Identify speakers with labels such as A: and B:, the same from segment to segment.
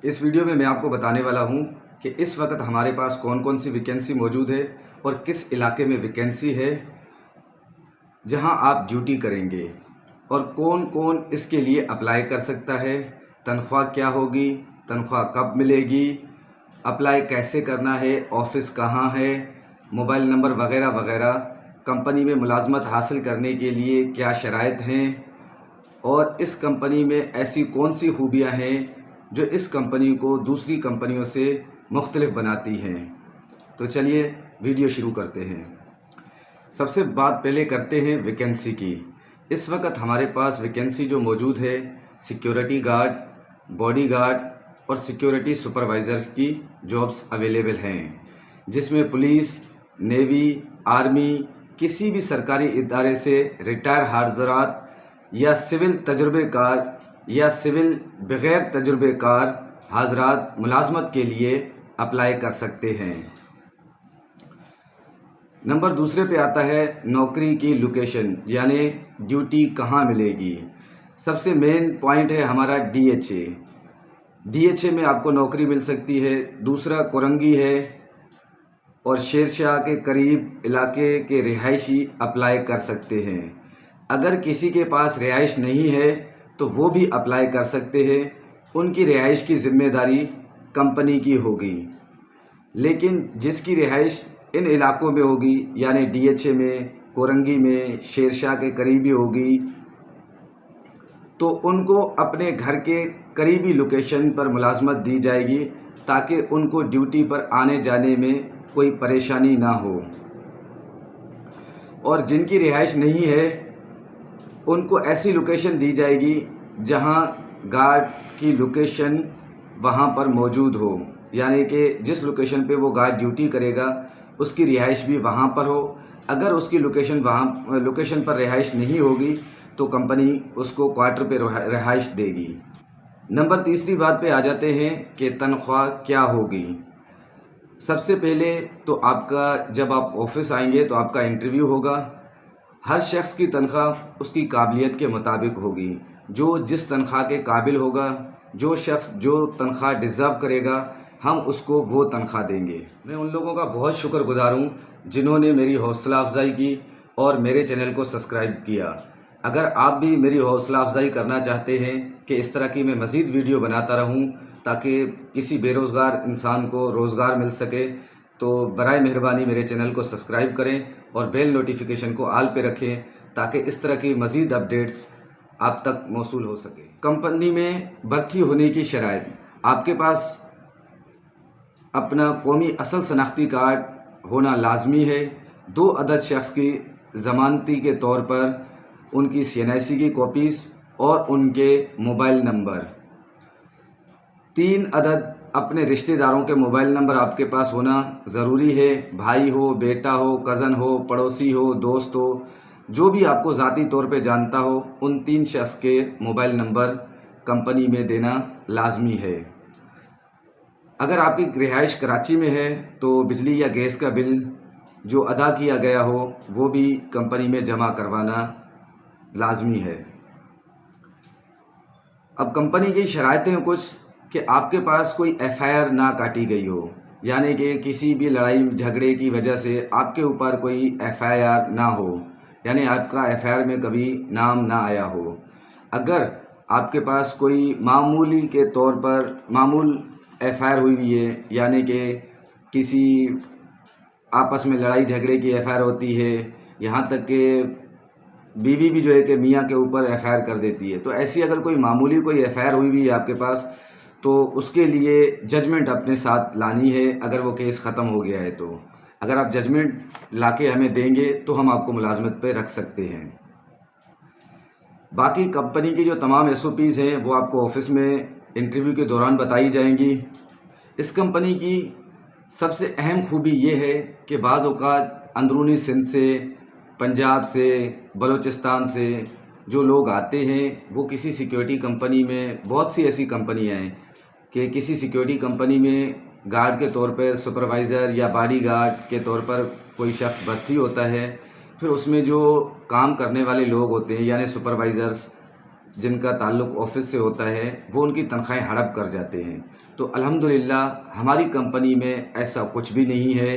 A: इस वीडियो में मैं आपको बताने वाला हूं कि इस वक्त हमारे पास कौन कौन सी वैकेंसी मौजूद है और किस इलाके में वैकेंसी है जहां आप ड्यूटी करेंगे और कौन कौन इसके लिए अप्लाई कर सकता है, तनख्वाह क्या होगी, तनख्वाह कब मिलेगी, अप्लाई कैसे करना है, ऑफिस कहां है, मोबाइल नंबर वगैरह वगैरह, कंपनी में मुलाजमत हासिल करने के लिए क्या शराइत हैं और इस कंपनी में ऐसी कौन सी खूबियां हैं जो इस कंपनी को दूसरी कंपनियों से मुख्तलिफ बनाती हैं। तो चलिए वीडियो शुरू करते हैं। सबसे बात पहले करते हैं वैकेंसी की। इस वक्त हमारे पास वैकेंसी जो मौजूद है सिक्योरिटी गार्ड, बॉडी गार्ड और सिक्योरिटी सुपरवाइज़र्स की जॉब्स अवेलेबल हैं, जिसमें पुलिस, नेवी, आर्मी, किसी भी सरकारी इदारे से रिटायर हाजरात या सिविल तजुर्बेकार या सिविल बग़ैर तजुर्बेकार हाजरात मुलाजमत के लिए अप्लाई कर सकते हैं। नंबर दूसरे पे आता है नौकरी की लोकेशन, यानी ड्यूटी कहाँ मिलेगी। सबसे मेन पॉइंट है हमारा डीएचए में आपको नौकरी मिल सकती है। दूसरा कोरंगी है और शेरशाह के करीब इलाके के रिहायशी अप्लाई कर सकते हैं। अगर किसी के पास रिहाइश नहीं है तो वो भी अप्लाई कर सकते हैं। उनकी रिहाइश की ज़िम्मेदारी कंपनी की होगी, लेकिन जिसकी रिहाइश इन इलाकों में होगी यानी डीएचए में, कोरंगी में, शेरशाह के करीबी होगी, तो उनको अपने घर के करीबी लोकेशन पर मुलाजमत दी जाएगी ताकि उनको ड्यूटी पर आने जाने में कोई परेशानी ना हो। और जिनकी रिहाइश नहीं है उनको ऐसी लोकेशन दी जाएगी जहां गार्ड की लोकेशन वहां पर मौजूद हो, यानी कि जिस लोकेशन पे वो गार्ड ड्यूटी करेगा उसकी रिहाइश भी वहां पर हो। अगर उसकी लोकेशन पर रिहाइश नहीं होगी तो कंपनी उसको क्वार्टर पे रिहाइश देगी। नंबर तीसरी बात पे आ जाते हैं कि तनख्वाह क्या होगी। सबसे पहले तो आपका जब आप ऑफिस आएंगे तो आपका इंटरव्यू होगा। हर शख्स की तनख्वाह उसकी काबिलियत के मुताबिक होगी। जो जिस तनख्वाह के काबिल होगा, जो शख्स जो तनख्वाह डिज़र्व करेगा, हम उसको वो तनख्वाह देंगे। मैं उन लोगों का बहुत शुक्रगुजार हूँ जिन्होंने मेरी हौसला अफजाई की और मेरे चैनल को सब्सक्राइब किया। अगर आप भी मेरी हौसला अफजाई करना चाहते हैं कि इस तरह की मैं मज़ीद वीडियो बनाता रहूँ ताकि किसी बेरोज़गार इंसान को रोज़गार मिल सके, तो बराए मेहरबानी मेरे चैनल को सब्सक्राइब करें और बेल नोटिफिकेशन को ऑल पे रखें ताकि इस तरह की मज़ीद अपडेट्स आप तक मौसूल हो सके। कंपनी में भर्ती होने की शराइत: आपके पास अपना कौमी असल शनाख्ती कार्ड होना लाजमी है। 2 अदद शख्स की ज़मानती के तौर पर उनकी CNIC की कॉपीज़ और उनके मोबाइल नंबर। 3 अदद अपने रिश्तेदारों के मोबाइल नंबर आपके पास होना ज़रूरी है। भाई हो, बेटा हो, कज़न हो, पड़ोसी हो, दोस्त हो, जो भी आपको ज़ाती तौर पे जानता हो, उन 3 शख्स के मोबाइल नंबर कंपनी में देना लाजमी है। अगर आपकी रिहाइश कराची में है तो बिजली या गैस का बिल जो अदा किया गया हो वो भी कंपनी में जमा करवाना लाजमी है। अब कंपनी की शराइतें कुछ कि आपके पास कोई FIR ना काटी गई हो, यानी कि किसी भी लड़ाई झगड़े की वजह से आपके ऊपर कोई FIR ना हो, यानी आपका FIR में कभी नाम ना आया हो। अगर आपके पास कोई मामूली के तौर पर मामूल FIR हुई हुई है, यानी कि किसी आपस में लड़ाई झगड़े की FIR होती है, यहाँ तक कि बीवी भी जो है कि मियाँ के ऊपर FIR कर देती है, तो ऐसी अगर कोई मामूली कोई FIR हुई हुई है आपके पास तो उसके लिए जजमेंट अपने साथ लानी है। अगर वो केस ख़त्म हो गया है तो अगर आप जजमेंट लाके हमें देंगे तो हम आपको मुलाजमत पे रख सकते हैं। बाकी कंपनी की जो तमाम SOPs हैं वो आपको ऑफिस में इंटरव्यू के दौरान बताई जाएंगी। इस कंपनी की सबसे अहम खूबी ये है कि बाज़ औक़ात अंदरूनी सिंध से, पंजाब से, बलूचिस्तान से जो लोग आते हैं वो किसी सिक्योरिटी कंपनी में, बहुत सी ऐसी कंपनियां हैं कि किसी सिक्योरिटी कंपनी में गार्ड के तौर पर, सुपरवाइज़र या बॉडी गार्ड के तौर पर कोई शख्स भर्ती होता है। फिर उसमें जो काम करने वाले लोग होते हैं यानी सुपरवाइज़र्स جن کا تعلق آفس سے ہوتا ہے وہ ان کی تنخواہیں ہڑپ کر جاتے ہیں۔ تو الحمدللہ ہماری کمپنی میں ایسا کچھ بھی نہیں ہے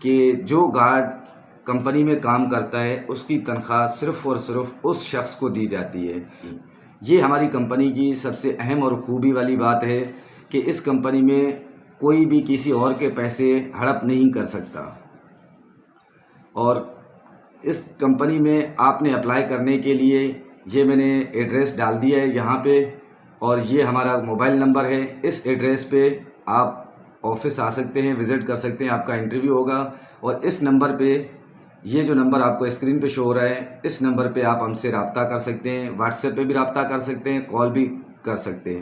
A: کہ جو گارڈ کمپنی میں کام کرتا ہے اس کی تنخواہ صرف اور صرف اس شخص کو دی جاتی ہے۔ یہ ہماری کمپنی کی سب سے اہم اور خوبی والی بات ہے کہ اس کمپنی میں کوئی بھی کسی اور کے پیسے ہڑپ نہیں کر سکتا۔ اور اس کمپنی میں آپ نے اپلائی کرنے کے لیے یہ میں نے ایڈریس ڈال دیا ہے یہاں پہ، اور یہ ہمارا موبائل نمبر ہے۔ اس ایڈریس پہ آپ آفس آ سکتے ہیں، وزٹ کر سکتے ہیں، آپ کا انٹرویو ہوگا، اور اس نمبر پہ، یہ جو نمبر آپ کو اسکرین پہ شو ہو رہا ہے، اس نمبر پہ آپ ہم سے رابطہ کر سکتے ہیں، واٹس ایپ پہ بھی رابطہ کر سکتے ہیں، کال بھی کر سکتے ہیں۔